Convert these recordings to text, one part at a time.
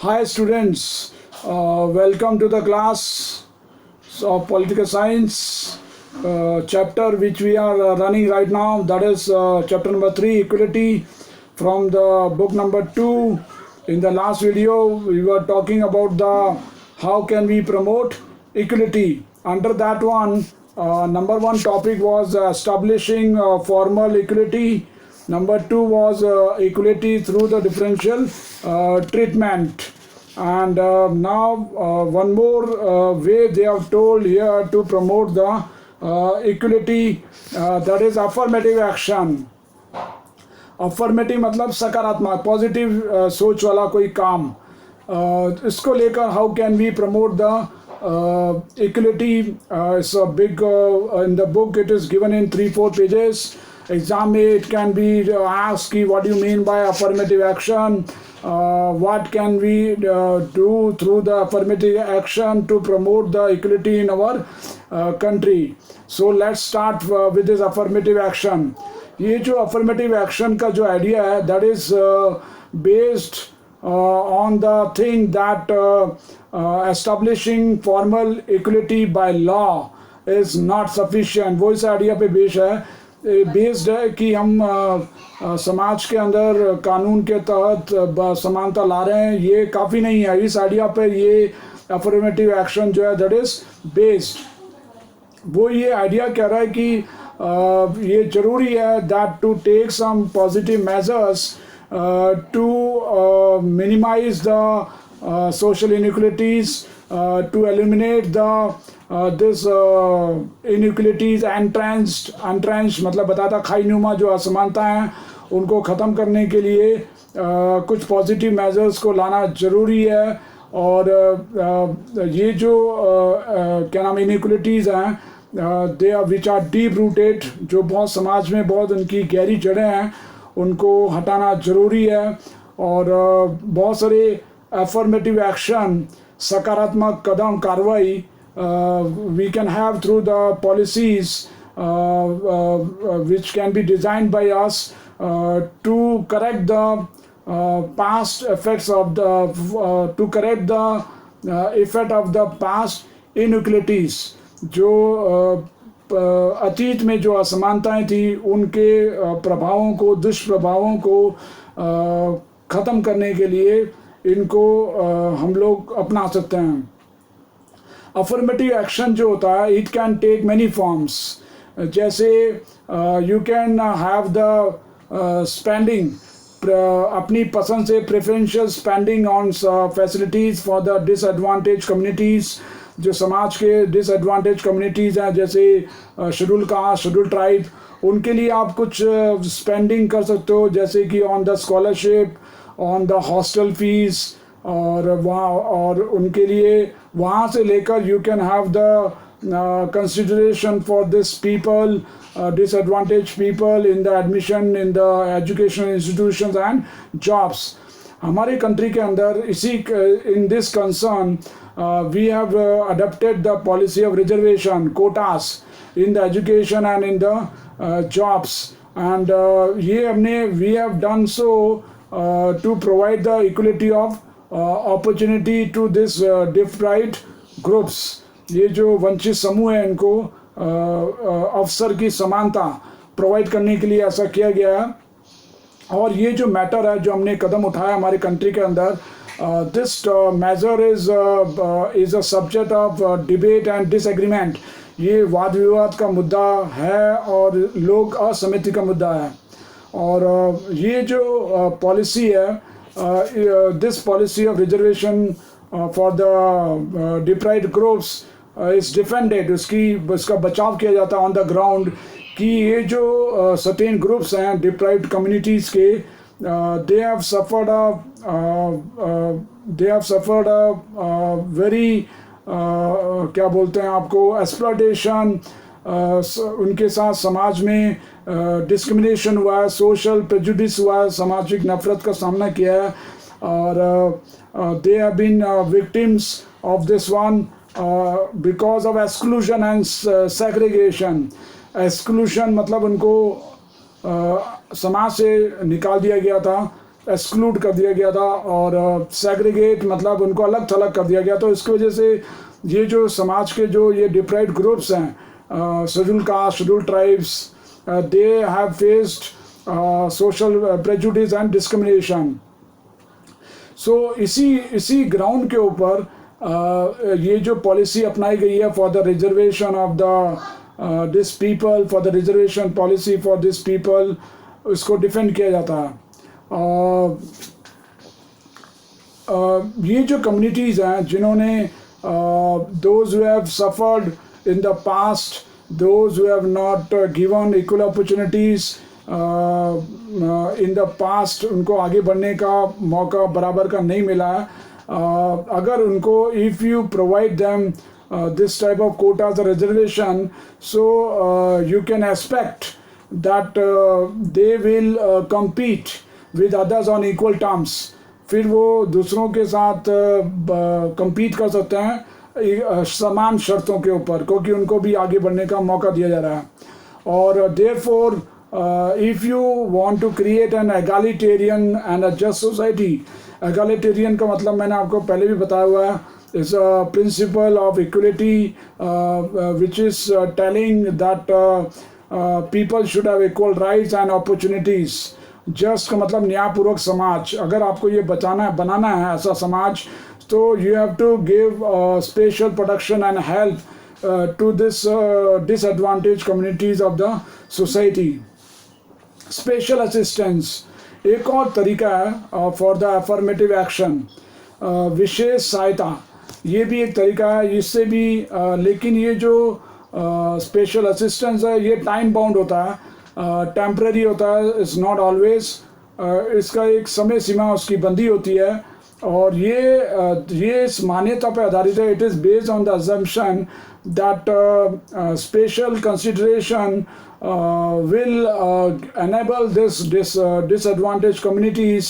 Hi students, welcome to the class of political science chapter which we are running right now. That is chapter number 3, equality, from the book number 2. In the last video we were talking about the how can we promote equality. Under that one, number 1 topic was establishing formal equality. Number 2 was equality through the differential treatment. And now one more way they have told here to promote the equality, that is affirmative action. Affirmative मतलब सकारात्मक positive सोच वाला कोई काम, इसको लेकर how can we promote the equality. It's a big in the book it is given in 3-4 pages. Exam में it can be asked कि what do you mean by affirmative action, what can we do through the affirmative action to promote the equality in our country. So let's start with this affirmative action. ये जो affirmative action का जो idea है, that is based on the thing that establishing formal equality by law is not sufficient. वो इस idea पे based है कि हम समाज के अंदर कानून के तहत समानता ला रहे हैं, ये काफ़ी नहीं है. इस आइडिया पर ये अफर्मेटिव एक्शन जो है दैट इज़ बेस्ड. वो ये आइडिया कह रहा है कि ये ज़रूरी है that to take some positive measures to minimise the social inequalities, to eliminate the this inequalities, entrenched मतलब बताता खाईनुमा जो असमानता हैं उनको ख़त्म करने के लिए कुछ पॉजिटिव मेजर्स को लाना ज़रूरी है. और ये जो क्या नाम इनइक्वलिटीज़ हैं they are which are deep rooted, जो बहुत समाज में बहुत उनकी गहरी जड़ें हैं, उनको हटाना ज़रूरी है. और बहुत सारे अफर्मेटिव एक्शन सकारात्मक कदम कार्रवाई we can have through the policies which can be designed by us to correct the past effects of the to correct the effect of the past inequalities. जो अतीत में जो असमानताएं थी उनके प्रभावों को, दुष्प्रभावों को ख़त्म करने के लिए इनको हम लोग अपना सकते हैं. अफर्मेटिव एक्शन जो होता है it can take many forms. जैसे you can have the spending, अपनी पसंद से preferential spending on facilities for the disadvantage communities. जो समाज के डिसएडवांटेज कम्युनिटीज़ हैं जैसे शेड्यूल कास्ट, शेड्यूल ट्राइब, उनके लिए आप कुछ स्पेंडिंग कर सकते हो, जैसे कि on the scholarship, on the hostel fees, और वहाँ और उनके लिए वहाँ से लेकर you can have the consideration for this people, disadvantage people in the admission in the educational institutions and jobs. हमारे कंट्री के अंदर इसी in this concern we have adopted the policy of reservation quotas in the education and in the jobs. And ये हमने we have done so to provide the equality of opportunity to this deprived groups. ये जो वंचित समूह है इनको अवसर की समानता प्रोवाइड करने के लिए ऐसा किया गया है. और ये जो मैटर है जो हमने कदम उठाया हमारे कंट्री के अंदर, this measure is a subject of debate and disagreement. ये वाद विवाद का मुद्दा है और लोक असहमति का मुद्दा है. और ये जो पॉलिसी है, this policy of reservation for the deprived groups is defended. इसका बचाव किया जाता है ऑन द ग्राउंड कि ये जो सर्टेन ग्रुप्स हैं डिप्राइव्ड कम्युनिटीज़ के, they have suffered a very क्या बोलते हैं आपको एक्सप्लॉयटेशन. उनके साथ समाज में डिस्क्रिमिनेशन हुआ है, सोशल प्रेजुडिस हुआ है, सामाजिक नफरत का सामना किया है. और they have been victims of this one because of exclusion and segregation. Exclusion मतलब उनको समाज से निकाल दिया गया था एक्सक्लूड कर दिया गया था और सेग्रीगेट मतलब उनको अलग थलग कर दिया गया। तो इसकी वजह से ये जो समाज के जो ये डिप्राइव्ड ग्रुप्स हैं, schedule caste, schedule tribes, they have faced social prejudice and discrimination. So इसी ग्राउंड के ऊपर ये जो पॉलिसी अपनाई गई है for the reservation of the this people, for the reservation policy for this people, इसको डिफेंड किया जाता है। ये जो कम्युनिटीज़ हैं जिन्होंने those who have suffered in the past, those who have not given equal opportunities in the past, उनको आगे बढ़ने का मौका बराबर का नहीं मिला है। अगर उनको if you provide them this type of quota as a reservation, so you can expect that they will compete with others on equal terms। फिर वो दूसरों के साथ compete कर सकते हैं समान शर्तों के ऊपर, क्योंकि उनको भी आगे बढ़ने का मौका दिया जा रहा है। और therefore if you want to create an egalitarian and a just society, egalitarian का मतलब मैंने आपको पहले भी बताया हुआ है, is a principle of equality which is telling that people should have equal rights and opportunities। just का मतलब न्यायपूर्वक समाज। अगर आपको ये बनाना है ऐसा समाज, तो you have to give special protection and help to this disadvantaged communities of the society। special assistance एक और तरीका है for the affirmative action, विशेष सहायता, ये भी एक तरीका है। इससे भी लेकिन ये जो स्पेशल असिस्टेंस है ये टाइम बाउंड होता है, टेम्परेरी होता है, इट्स नॉट ऑलवेज। इसका एक समय सीमा उसकी बंदी होती है और ये इस मान्यता पर आधारित है। It is based on the assumption that special consideration will enable this disadvantaged communities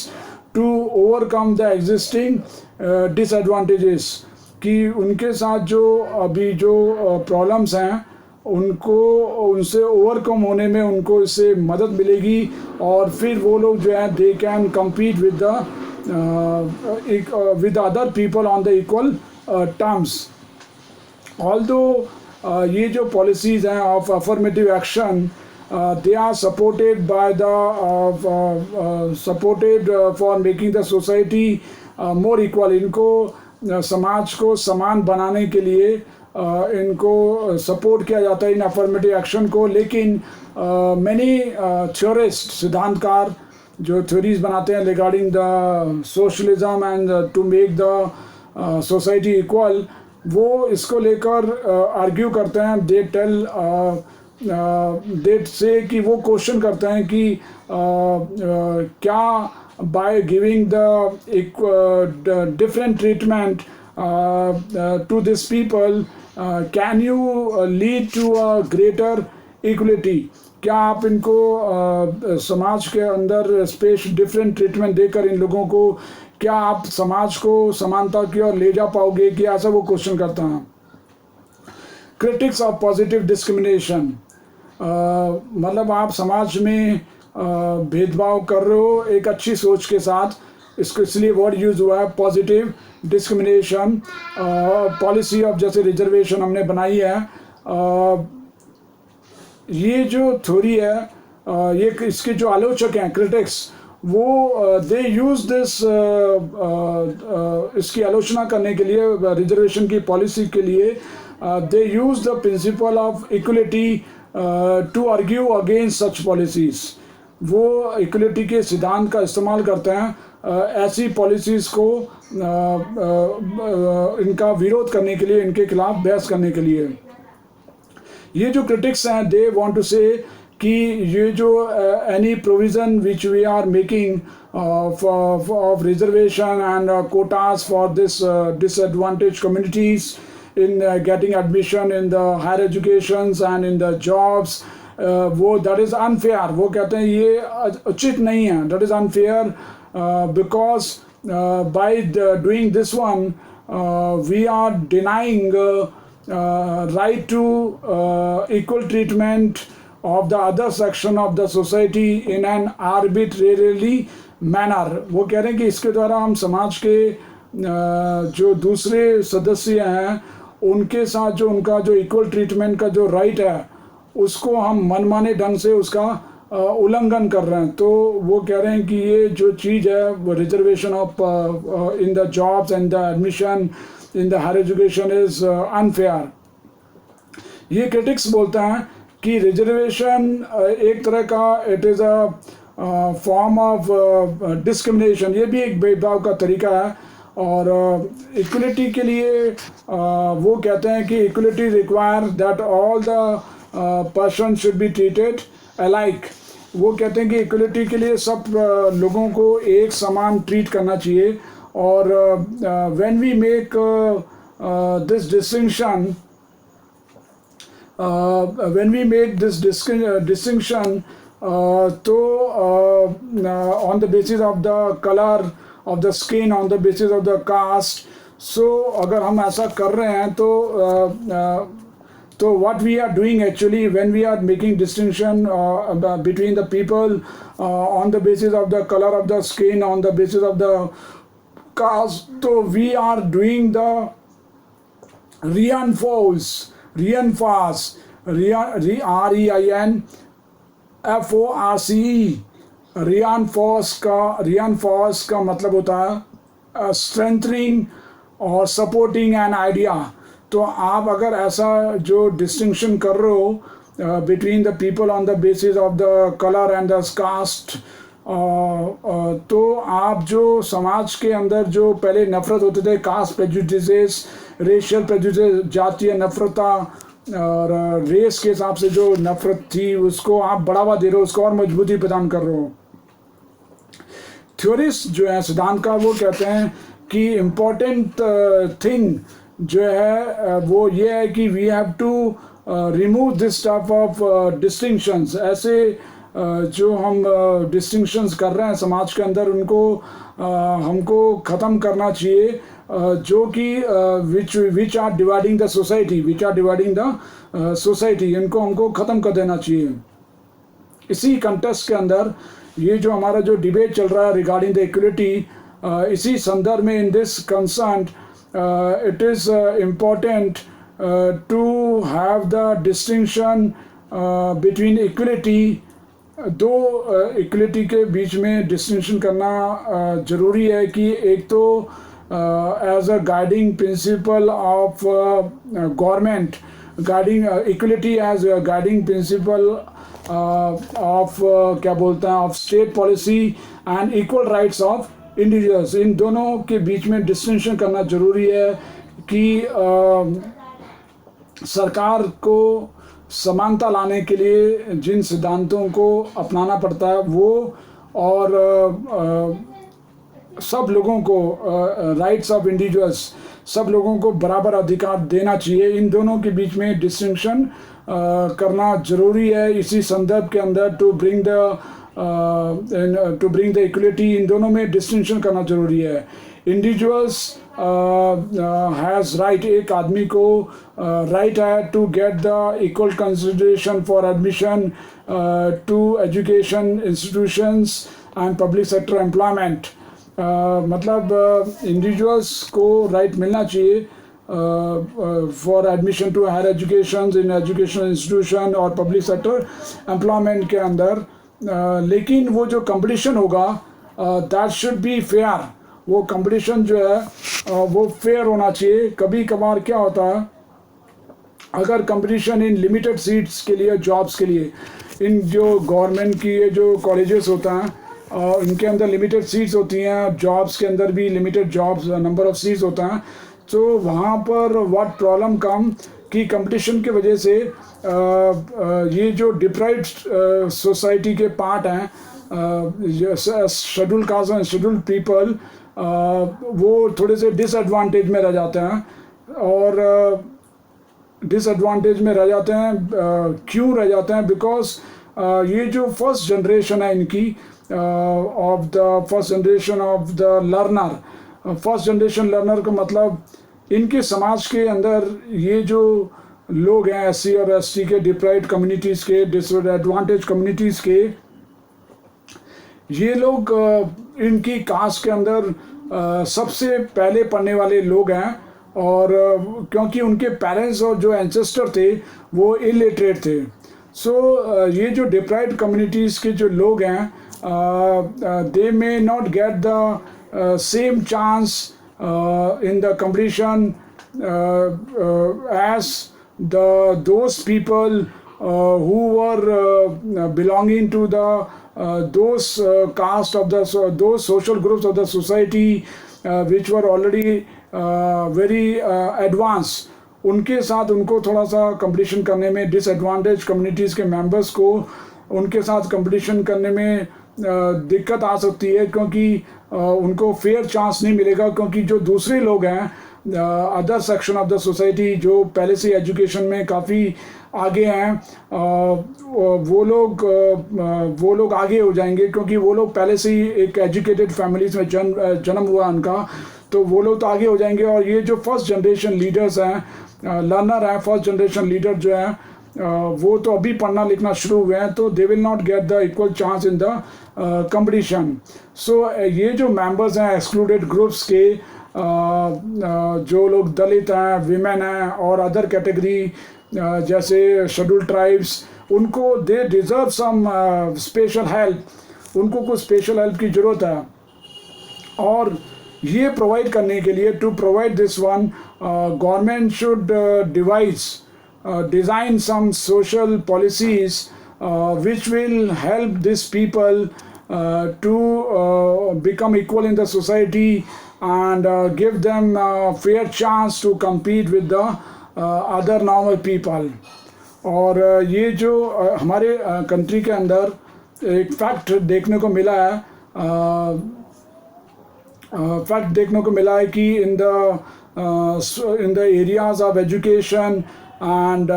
to overcome the existing disadvantages, कि उनके साथ जो अभी जो प्रॉब्लम्स हैं उनसे ओवरकम होने में उनको इससे मदद मिलेगी और फिर वो लोग जो है they can compete with other people on the equal terms. Although ये जो पॉलिसीज़ हैं of affirmative action, they are supported by the supported for making the society more equal। इनको समाज को समान बनाने के लिए इनको सपोर्ट किया जाता है इन अफर्मेटिव एक्शन को। लेकिन many theorists, सिद्धांतकार जो थ्योरीज बनाते हैं regarding the socialism and to make the society equal, वो इसको लेकर आर्ग्यू करते हैं। दे से कि वो क्वेश्चन करते हैं कि क्या by giving the different treatment to this people can you lead to a greater equality, क्या आप इनको समाज के अंदर डिफरेंट ट्रीटमेंट देकर इन लोगों को क्या आप समाज को समानता की ओर ले जा पाओगे, कि ऐसा वो क्वेश्चन करता है। क्रिटिक्स ऑफ पॉजिटिव डिस्क्रिमिनेशन, मतलब आप समाज में भेदभाव कर रहे हो एक अच्छी सोच के साथ, इसको इसलिए वर्ड यूज़ हुआ है पॉजिटिव डिस्क्रिमिनेशन। पॉलिसी ऑफ जैसे रिजर्वेशन हमने बनाई है, ये जो थ्योरी है, ये इसके जो आलोचक हैं क्रिटिक्स, वो दे यूज़ दिस इसकी आलोचना करने के लिए रिजर्वेशन की पॉलिसी के लिए they use the principle of equality to argue against such policies. वो इक्वलिटी के सिद्धांत का इस्तेमाल करते हैं ऐसी पॉलिसीज़ को इनका विरोध करने के लिए, इनके खिलाफ बहस करने के लिए। ये जो क्रिटिक्स हैं दे वांट टू से कि ये जो any provision which we are making of reservation and quotas for this disadvantage communities in getting admission in the higher educations and in the jobs, वो that is unfair। वो कहते हैं ये उचित नहीं है, that is unfair because by doing this one we are denying right to equal treatment of the other section of the society in an arbitrarily manner. वो कह रहे हैं कि इसके द्वारा हम समाज के जो दूसरे सदस्य हैं उनके साथ जो उनका जो इक्वल ट्रीटमेंट का जो राइट है उसको हम मनमाने ढंग से उसका उल्लंघन कर रहे हैं। तो वो कह रहे हैं कि ये जो चीज़ है वो reservation of in the jobs and the admission in the higher education is unfair. ये क्रिटिक्स बोलते हैं कि रिजर्वेशन एक तरह का it is a form of discrimination, ये भी एक भेदभाव का तरीका है। और इक्वलिटी के लिए वो कहते हैं कि equality require that all the person should be treated alike. वो कहते हैं कि इक्वलिटी के लिए सब लोगों को एक समान ट्रीट करना चाहिए। और when we make this distinction when we make this distinction तो on the basis of the color of the skin, on the basis of the caste, so अगर हम ऐसा कर रहे हैं तो what we are doing actually when we are making distinction between the people on the basis of the color of the skin, on the basis of the caste, so we are doing the reinforce reinforce का मतलब होता है strengthening और supporting an idea. तो आप अगर ऐसा जो डिस्टिंक्शन कर रहे हो between the people on the basis of the colour and the caste, तो आप जो समाज के अंदर जो पहले नफरत होते थे, कास्ट प्रेजुडिसेस, रेशियल प्रेजुडिस, जातीय नफरता और रेस के हिसाब से जो नफरत थी उसको आप बढ़ावा दे रहे हो, उसको और मजबूती प्रदान कर रहे हो। थ्योरिस्ट जो है सिद्धांतकार वो कहते हैं कि इम्पोर्टेंट थिंग जो है वो ये है कि we have to remove this type of distinctions. ऐसे जो हम डिस्टिंक्शंस कर रहे हैं समाज के अंदर उनको हमको ख़त्म करना चाहिए, जो कि which are dividing the society, इनको हमको ख़त्म कर देना चाहिए। इसी कंटेक्स्ट के अंदर ये जो हमारा जो डिबेट चल रहा है रिगार्डिंग द इक्वलिटी, इसी संदर्भ में in this concern it is important to have the distinction between equality. दो इक्वलिटी के बीच में डिस्टिंक्शन करना ज़रूरी है कि एक तो as a guiding principle of government, guiding equality as guiding principle of क्या बोलते हैं of state policy and equal rights of individuals. इन दोनों के बीच में डिस्टिंक्शन करना ज़रूरी है कि सरकार को समानता लाने के लिए जिन सिद्धांतों को अपनाना पड़ता है वो, और सब लोगों को राइट्स ऑफ इंडिविजुअल्स, सब लोगों को बराबर अधिकार देना चाहिए। इन दोनों के बीच में डिस्टिंक्शन करना ज़रूरी है इसी संदर्भ के अंदर। टू ब्रिंग द इक्वलिटी, इन दोनों में डिस्टिंक्शन करना ज़रूरी है। इंडिविजुअल्स हैज़ राइट, एक आदमी को राइट है to get the equal consideration for admission to education institutions and public sector employment. मतलब इंडिविजुअल्स को राइट मिलना चाहिए for admission to higher education in educational institution और पब्लिक सेक्टर एम्प्लॉयमेंट के अंदर। लेकिन वो जो कंपटीशन होगा दैट शुड बी फेयर, वो कंपटीशन जो है वो फेयर होना चाहिए। कभी कभार क्या होता है अगर कंपटीशन इन लिमिटेड सीट्स के लिए, जॉब्स के लिए, इन जो गवर्नमेंट की ये जो कॉलेजेस होता हैं इनके अंदर लिमिटेड सीट्स होती हैं, जॉब्स के अंदर भी limited jobs number of seats होता है। तो वहाँ पर व्हाट प्रॉब्लम कम कि कंपटीशन की वजह से ये जो डिप्राइव्ड सोसाइटी के पार्ट हैं, schedule cast and schedule people, वो थोड़े से डिसएडवांटेज में रह जाते हैं। और डिसएडवांटेज में रह जाते हैं क्यों रह जाते हैं? बिकॉज ये जो फर्स्ट जनरेशन है इनकी of the first generation of the learner, first generation learner का मतलब इनके समाज के अंदर ये जो लोग हैं SC और ST के, डिप्राइव्ड कम्युनिटीज़ के, डिसएडवांटेज कम्युनिटीज़ के, ये लोग इनकी कास्ट के अंदर सबसे पहले पढ़ने वाले लोग हैं, और क्योंकि उनके पेरेंट्स और जो एंसेस्टर थे वो इलिटरेट थे। सो ये जो डिप्राइव्ड कम्युनिटीज़ के जो लोग हैं, they may not get the same chance in the completion as those people who were belonging to the those caste of the those social groups of the society which were already very advanced। उनके साथ उनको थोड़ा सा competition करने में, disadvantage communities के members को उनके साथ कंपटीशन करने में दिक्कत आ सकती है, क्योंकि उनको फेयर चांस नहीं मिलेगा। क्योंकि जो दूसरे लोग हैं, other section of the society जो पहले से एजुकेशन में काफ़ी आगे हैं, वो लोग आगे हो जाएंगे, क्योंकि वो लोग पहले से ही एक एजुकेटेड फैमिलीज में जन्म हुआ उनका, तो वो लोग तो आगे हो जाएंगे। और ये जो फर्स्ट जनरेशन लीडर्स हैं, लर्नर हैं, फर्स्ट जनरेशन लीडर जो हैं, वो तो अभी पढ़ना लिखना शुरू हुए हैं, तो they will not get the equal chance in the competition. So ये जो मेंबर्स हैं एक्सक्लूडेड ग्रुप्स के, जो लोग दलित हैं, विमेन हैं और अदर कैटेगरी जैसे शेड्यूल्ड ट्राइब्स, उनको they deserve some special help. उनको कुछ स्पेशल हेल्प की ज़रूरत है, और ये प्रोवाइड करने के लिए, to provide this one, government should design some social policies which will help these people to become equal in the society and give them fair chance to compete with the other normal people। और ये जो हमारे country के अंदर एक fact देखने को मिला है, कि in the areas of education and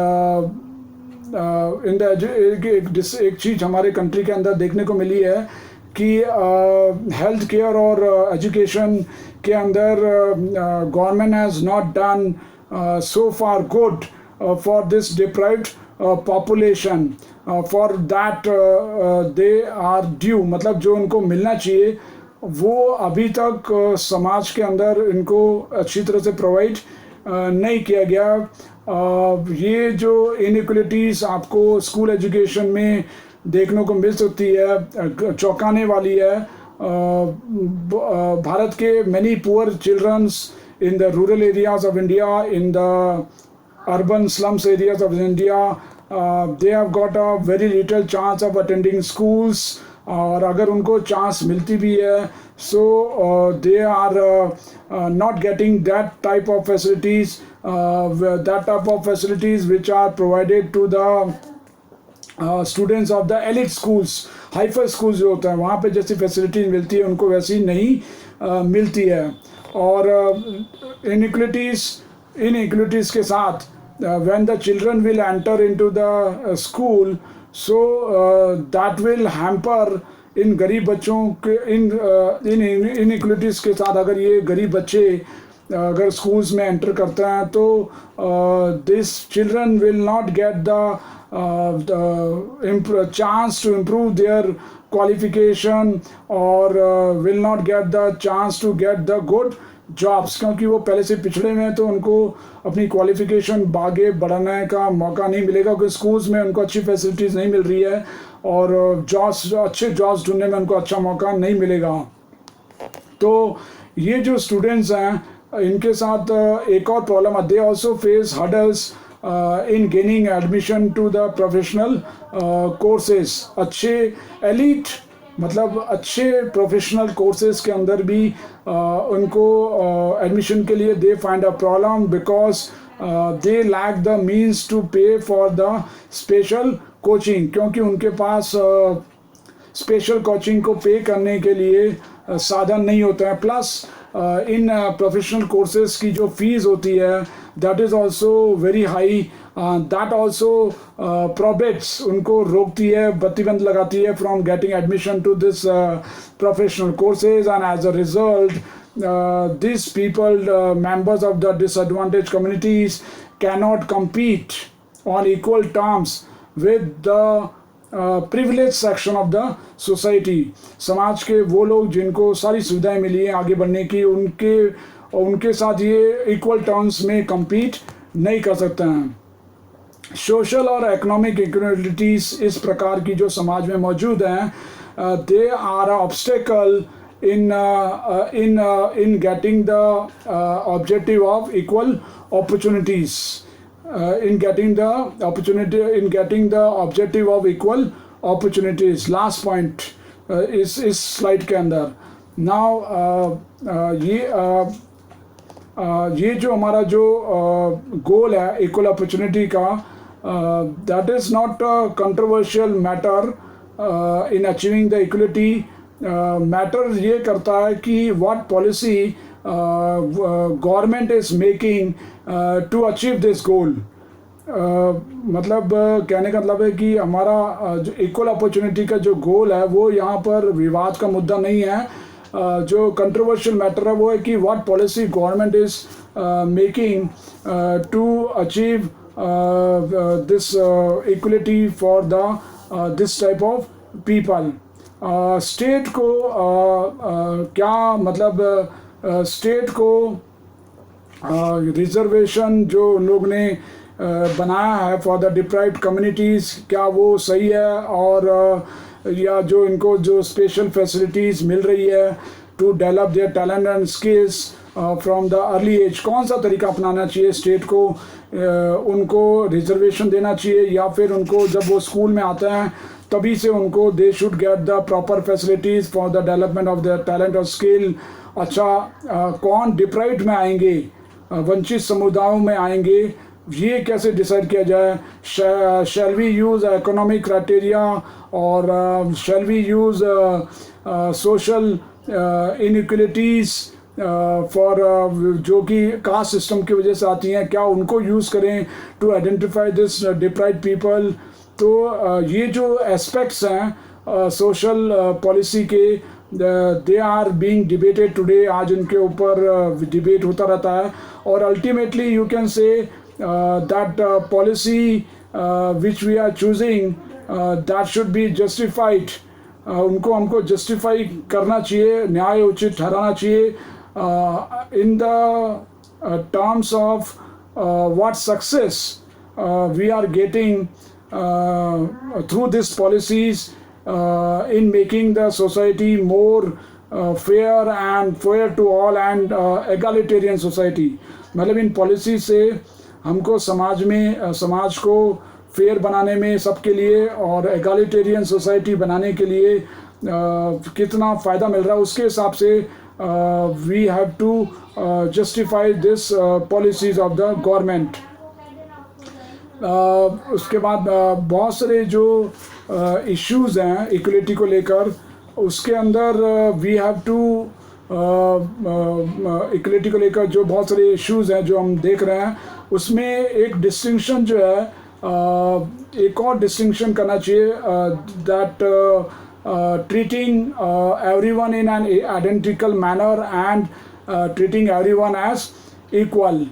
एक चीज़ हमारे कंट्री के अंदर देखने को मिली है कि हेल्थ केयर और एजुकेशन के अंदर government has not done so far good for this deprived population, for that they are due, मतलब जो उनको मिलना चाहिए वो अभी तक समाज के अंदर इनको अच्छी तरह से प्रोवाइड नहीं किया गया। ये जो इनइक्वलिटीज़ आपको स्कूल एजुकेशन में देखने को मिल सकती है, चौंकाने वाली है। भारत के many poor children's in the rural areas of India, in the urban slums areas of India, they have got a very little chance of attending schools, और अगर उनको चांस मिलती भी है so they are not getting that type of facilities, which are provided to the students of the elite schools, hi fi schools जो होता है वहाँ पे जैसी फैसिलिटीज़ मिलती है उनको वैसी नहीं मिलती है। और inequalities के साथ when the children will enter into the school, so that will hamper इन गरीब बच्चों के इन inequalities के साथ अगर ये गरीब बच्चे अगर schools में enter करते हैं तो this children will not get the chance to improve their qualification, or will not get the chance to get the good jobs, क्योंकि वो पहले से पिछड़े में हैं तो उनको अपनी क्वालिफिकेशन आगे बढ़ाने का मौका नहीं मिलेगा, क्योंकि स्कूल्स में उनको अच्छी फैसिलिटीज़ नहीं मिल रही है और अच्छे जॉब्स ढूंढने में उनको अच्छा मौका नहीं मिलेगा। तो ये जो स्टूडेंट्स हैं इनके साथ एक और प्रॉब्लम है, they also face hurdles in gaining admission to the professional courses। अच्छे elite मतलब अच्छे प्रोफेशनल कोर्सेज के अंदर भी उनको एडमिशन के लिए they find a problem because they lack the means to pay for the special coaching, क्योंकि उनके पास स्पेशल कोचिंग को पे करने के लिए साधन नहीं होता है। प्लस इन प्रोफेशनल कोर्सेज की जो फीस होती है that is also very high, that also prohibits उनको रोकती है, प्रतिबंध लगाती है from getting admission to this professional courses, and as a result this people members of the disadvantaged communities cannot compete on equal terms with the privilege section of the society, समाज के वो लोग जिनको सारी सुविधाएं मिली हैं आगे बढ़ने की, उनके साथ ये इक्वल टर्म्स में compete नहीं कर सकते हैं। सोशल और इकोनॉमिक इक्वलिटीज़ इस प्रकार की जो समाज में मौजूद हैं, they are obstacle in getting the objective of equal opportunities, in getting the objective of equal opportunities। Last point इस स्लाइड के अंदर। नाउ ये जो हमारा जो गोल है इक्वल अपॉर्चुनिटी का, that is not a controversial matter in achieving the equality. Matter ये करता है कि what policy government is making to achieve this goal. मतलब कहने का मतलब है कि हमारा जो इक्वल अपॉर्चुनिटी का जो गोल है वो यहाँ पर विवाद का मुद्दा नहीं है। जो कंट्रोवर्शियल मैटर है वो है कि what policy government is making to achieve this equality for the this type of people. State को क्या मतलब स्टेट को रिजर्वेशन जो लोग ने बनाया है फॉर द डिप्राइव्ड कम्युनिटीज़, क्या वो सही है? और या जो इनको जो स्पेशल फैसिलिटीज़ मिल रही है to develop their talent and skills from the early age, कौन सा तरीका अपनाना चाहिए स्टेट को? उनको रिजर्वेशन देना चाहिए या फिर उनको जब वो स्कूल में आते हैं तभी से उनको they should get the proper facilities for the development of their talent और स्किल? अच्छा, कौन डिप्राइव्ड में आएंगे, वंचित समुदायों में आएंगे, ये कैसे डिसाइड किया जाए? Shall we use economic criteria और shall we use social inequalities for जो कि कास्ट सिस्टम की वजह से आती हैं, क्या उनको यूज़ करें to identify this deprived people? तो ये जो एस्पेक्ट्स हैं सोशल पॉलिसी के, they are being debated today. आज उनके ऊपर डिबेट होता रहता है और ultimately you can say that policy which we are choosing that should be justified। उनको हमको जस्टिफाई करना चाहिए, न्याय उचित ठहराना चाहिए in the terms of what success we are getting through these policies in making the society more fair and fair to all and egalitarian society। मतलब in policy से हमको समाज को फेयर बनाने में सबके लिए और एगालिटेरियन सोसाइटी बनाने के लिए कितना फ़ायदा मिल रहा है, उसके हिसाब से we have to justify this policies of the government. उसके बाद बहुत सारे जो इश्यूज़ हैं इक्वलिटी को लेकर, उसके अंदर वी हैव टू इक्वलिटी को लेकर जो बहुत सारे इश्यूज़ हैं जो हम देख रहे हैं, उसमें एक डिस्टिंक्शन जो है, एक और डिस्टिंक्शन करना चाहिए, that treating everyone in an identical manner and treating everyone as equal.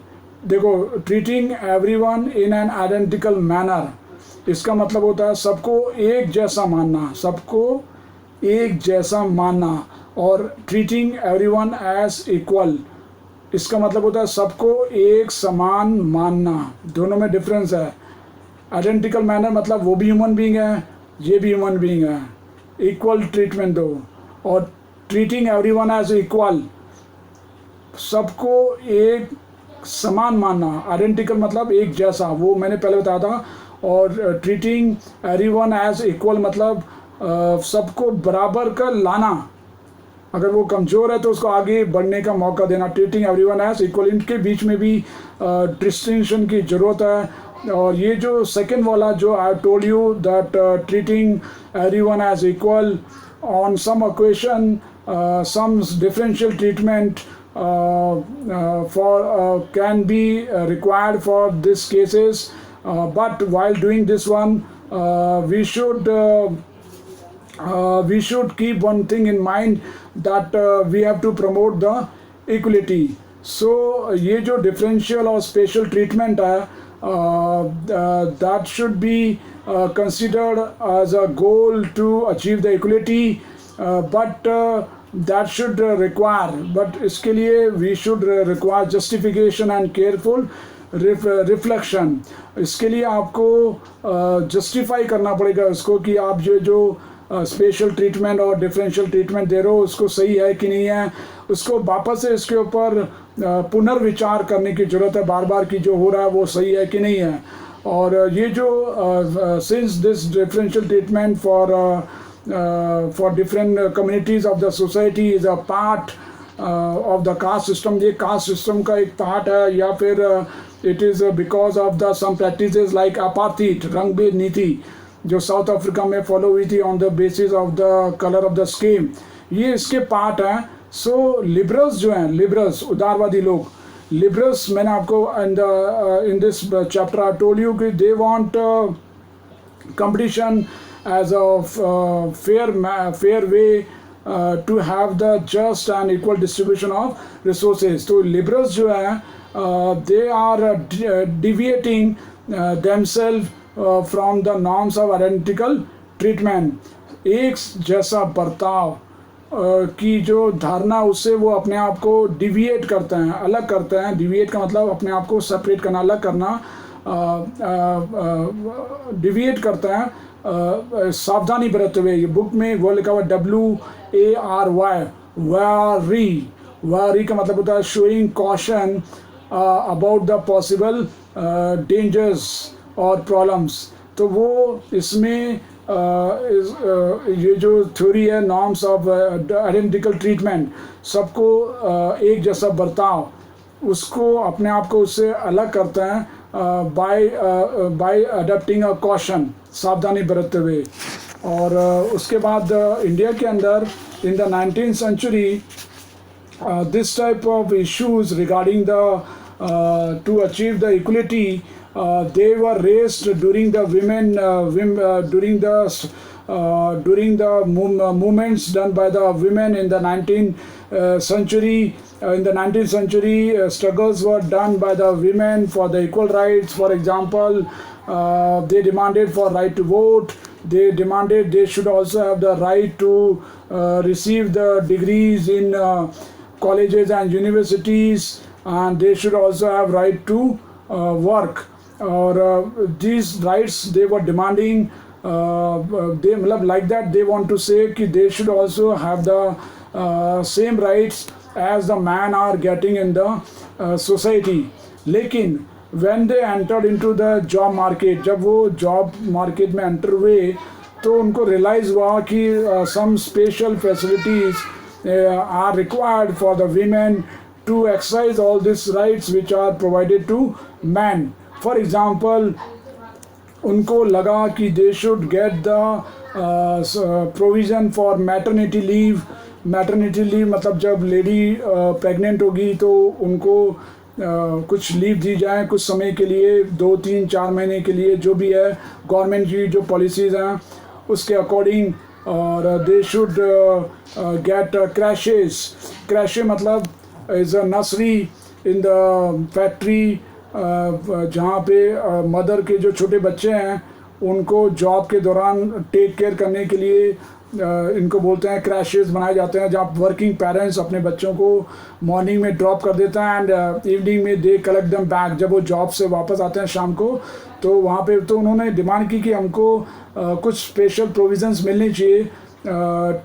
देखो, treating everyone in an identical manner, इसका मतलब होता है सबको एक जैसा मानना, सबको एक जैसा मानना। और ट्रीटिंग एवरीवन एज इक्वल, इसका मतलब होता है सबको एक समान मानना। दोनों में डिफरेंस है। आइडेंटिकल मैनर मतलब वो भी ह्यूमन बीइंग है, ये भी ह्यूमन बीइंग है, इक्वल ट्रीटमेंट दो। और ट्रीटिंग एवरीवन एज इक्वल, सबको एक समान मानना। आइडेंटिकल मतलब एक जैसा, वो मैंने पहले बताया था। और ट्रीटिंग एवरीवन एज इक्वल मतलब सबको बराबर कर लाना, अगर वो कमज़ोर है तो उसको आगे बढ़ने का मौका देना। ट्रीटिंग एवरीवन एज इक्वल, इनके बीच में भी डिस्टिंक्शन की ज़रूरत है। और ये जो सेकंड वाला जो I told you that treating everyone as equal on some occasion, some differential treatment for can be required for these cases, but while doing this one we should keep one thing in mind, that we have to promote the equality. So ये जो differential और special treatment है that should be considered as a goal to achieve the equality, but that should require, but इसके लिए we should require justification and careful reflection. इसके लिए आपको justify करना पड़ेगा उसको कि आप जो स्पेशल ट्रीटमेंट और डिफरेंशियल ट्रीटमेंट दे रहे हो उसको सही है कि नहीं है, उसको वापस से इसके ऊपर पुनर्विचार करने की ज़रूरत है बार बार कि जो हो रहा है वो सही है कि नहीं है. और ये जो since this differential treatment for different communities of the society is a part of the caste system, ये कास्ट सिस्टम का एक पार्ट है, या फिर it is because of the some practices like apartheid, रंग-भेद नीति जो साउथ अफ्रीका में फॉलो हुई थी on the basis of the colour of the skin, ये इसके पार्ट हैं. सो लिबरल्स जो हैं, लिबरल्स उदारवादी लोग, लिबरल्स मैंने आपको in this chapter I told you कि they want competition as a fair way to have the just and equal distribution of resources. तो लिबरल्स जो हैं they are deviating themselves from the norms of identical treatment. एक जैसा बर्ताव की जो धारणा, उससे वो अपने आप को डिविएट करते हैं, अलग करते हैं. डिविएट का मतलब अपने आप को सेपरेट करना, अलग करना, डिविएट करते हैं सावधानी बरतते हुए. ये बुक में वो लिखा हुआ WARY, वारी. वारी का मतलब होता है showing caution about the possible dangers और प्रॉब्लम्स. तो वो इसमें ये जो थ्योरी है नॉर्म्स ऑफ आइडेंटिकल ट्रीटमेंट, सबको एक जैसा बर्ताव, उसको अपने आप को उससे अलग करते हैं बाय अडॉप्टिंग अ कॉशन, सावधानी बरतते हुए. और उसके बाद इंडिया के अंदर in the 19th century this type of issues regarding the to achieve the equality, they were raised during the during the movements done by the women in the 19th century. In the 19th century, struggles were done by the women for the equal rights. For example, they demanded for right to vote. They demanded they should also have the right to receive the degrees in colleges and universities, and they should also have right to work. Or these rights they were demanding, they like that they want to say कि they should also have the same rights as the man are getting in the society. लेकिन when they entered into the job market, जब वो job market में enter हुए तो उनको realize हुआ कि some special facilities are required for the women to exercise all these rights which are provided to men. For example, उनको लगा कि they should get the provision for maternity leave. Maternity leave मतलब जब lady pregnant होगी तो उनको कुछ leave दी जाए कुछ समय के लिए, 2, 3, 4 महीने के लिए, जो भी है गवर्नमेंट की जो पॉलिसीज़ हैं उसके अकॉर्डिंग. और दे शुड गेट क्रैशेस. क्रैशे मतलब is a nursery in the factory, जहाँ पे मदर के जो छोटे बच्चे हैं उनको जॉब के दौरान टेक केयर करने के लिए इनको बोलते हैं क्रैशेस बनाए जाते हैं, जहाँ वर्किंग पेरेंट्स अपने बच्चों को मॉर्निंग में ड्रॉप कर देते हैं एंड इवनिंग में दे कलेक्ट देम बैक. जब वो जॉब से वापस आते हैं शाम को तो वहाँ पे तो उन्होंने डिमांड की कि हमको कुछ स्पेशल प्रोविजंस मिलनी चाहिए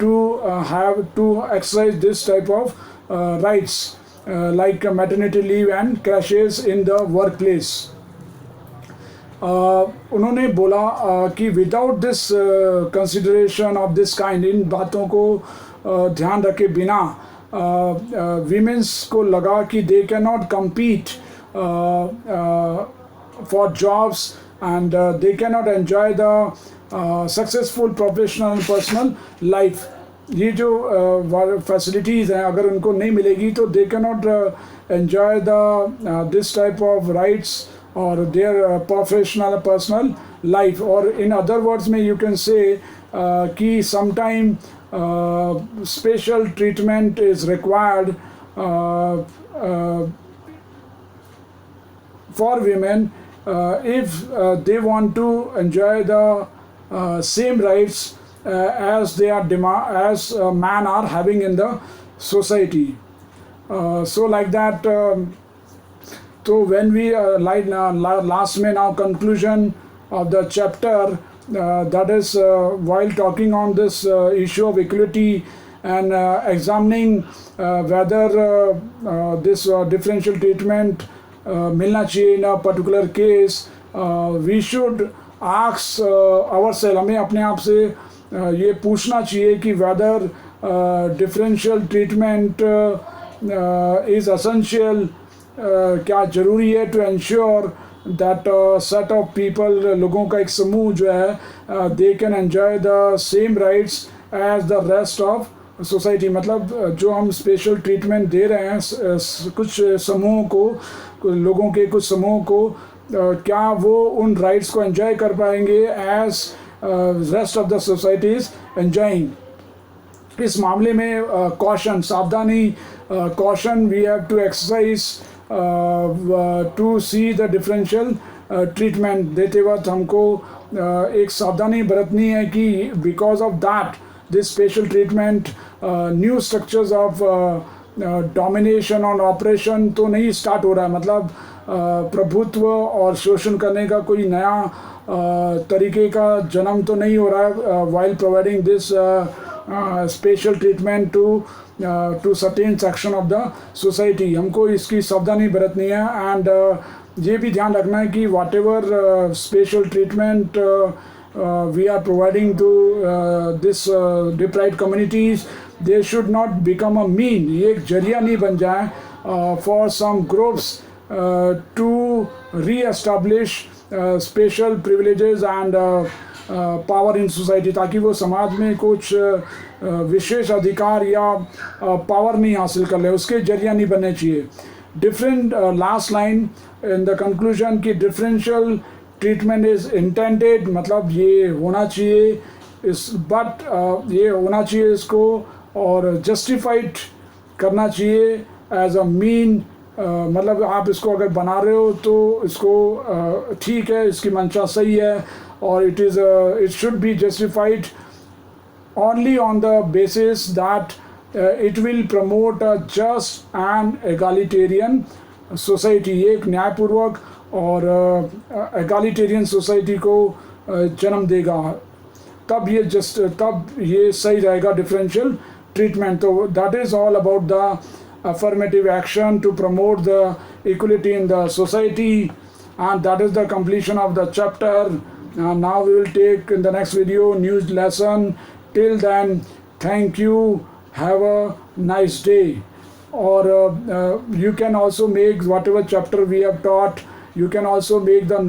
to have to exercise this type of rights like maternity leave and crashes in the workplace. उन्होंने बोला कि without this consideration of this kind, इन बातों को ध्यान रखे बिना वीमेंस को लगा कि they can not compete for jobs and they can not enjoy the successful professional and personal life. ये जो फैसिलिटीज़ हैं अगर उनको नहीं मिलेगी तो they can not enjoy the this type of rights और देयर प्रोफेशनल पर्सनल लाइफ. और इन अदर वर्ड्स में यू कैन से कि sometime special treatment is required for women if they want to enjoy the same rights as they are as man are having in the society. So like that, so when we last में now conclusion of the chapter, that is while talking on this issue of equality and examining whether this differential treatment मिलना चाहिए in a particular case, we should ask ourselves, हमें अपने आप से ये पूछना चाहिए कि whether differential treatment is essential, क्या ज़रूरी है to ensure that set of people, लोगों का एक समूह जो है they can enjoy the same rights as the rest of society. मतलब जो हम स्पेशल ट्रीटमेंट दे रहे हैं कुछ समूहों को, लोगों के कुछ समूहों को, क्या वो उन राइट्स को एंजॉय कर पाएंगे as rest of the societies enjoying. इस मामले में कॉशन, सावधानी, caution we have to exercise to see the differential treatment देते वक्त हमको एक सावधानी बरतनी है कि because of that this special treatment, new structures of domination और ऑपरेशन तो नहीं स्टार्ट हो रहा है. मतलब प्रभुत्व और शोषण करने का कोई नया तरीके का जन्म तो नहीं हो रहा है while providing this special treatment to certain section of the society. हमको इसकी सावधानी बरतनी है एंड ये भी ध्यान रखना है कि whatever special treatment we are providing to this deprived communities, they should not become a mean, ये एक जरिया नहीं बन जाए for some groups to re-establish special privileges and power in society, ताकि वो समाज में कुछ विशेष अधिकार या पावर नहीं हासिल कर ले, उसके जरिया नहीं बनने चाहिए. Different last line in the conclusion कि डिफरेंशियल ट्रीटमेंट इज़ इंटेंडेड, मतलब ये होना चाहिए इस बट ये होना चाहिए इसको और जस्टिफाइड करना चाहिए एज अ मीन. मतलब आप इसको अगर बना रहे हो तो इसको ठीक है, इसकी मंशा सही है और it should be justified only on the basis that it will promote a just and egalitarian society. ये एक न्यायपूर्वक और egalitarian society को जन्म देगा, तब ये सही रहेगा differential treatment. तो that is all about the affirmative action to promote the equality in the society, and that is the completion of the chapter. Now we will take in the next video new lesson. Till then, thank you, have a nice day. Or you can also make whatever chapter we have taught, you can also make the